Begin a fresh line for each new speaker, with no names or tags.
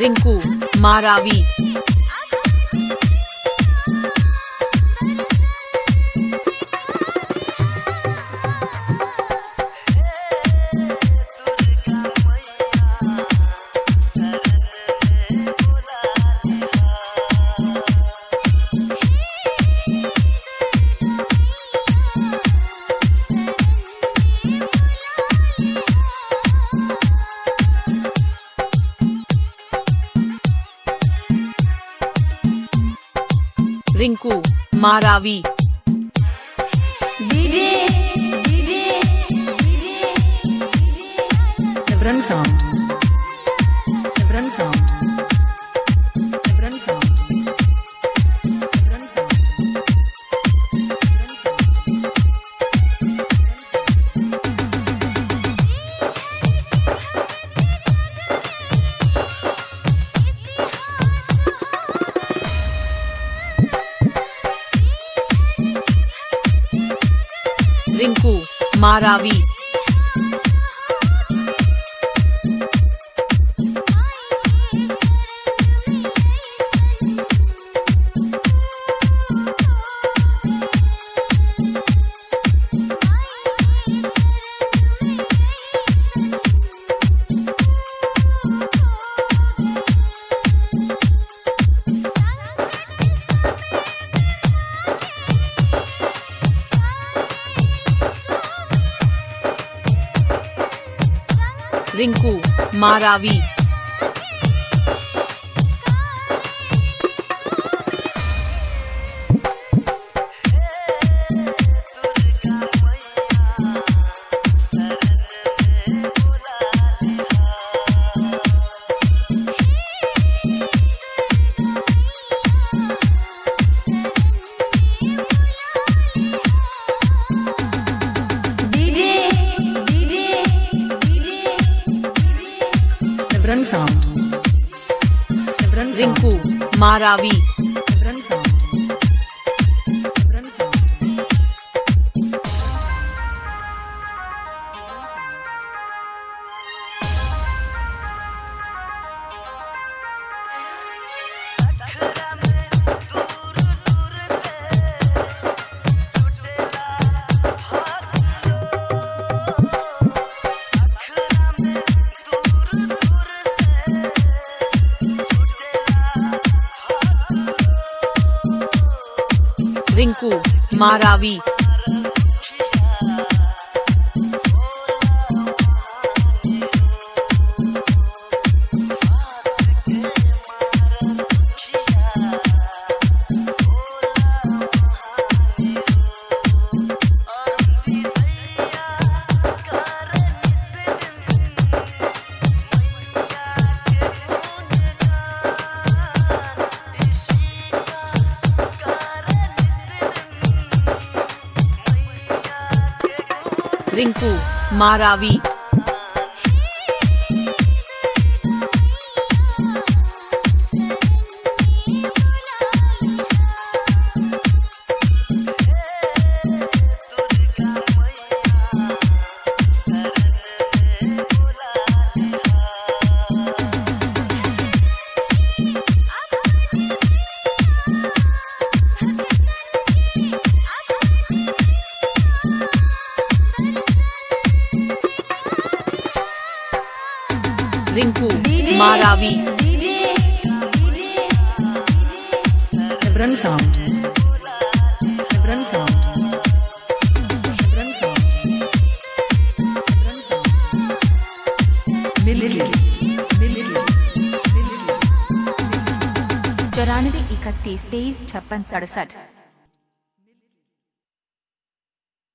Rinku Maravi. Rinku Maravi.
DJ DJ DJ
Ebran sound. Ebran sound. Ebran sound. Ebran sound.
Rinku Maravi. Rinku Maravi.
Ebran sound. Ebran sound.
Rinku Maravi.
Ebran sound. Ebran sound.
Rinku Maravi. Rinku Maravi. Rinku Maravi.
Ebran sound. Ebran sound. Ebran sound. Ebran sound. Milli.
94 31 23 53 56 67।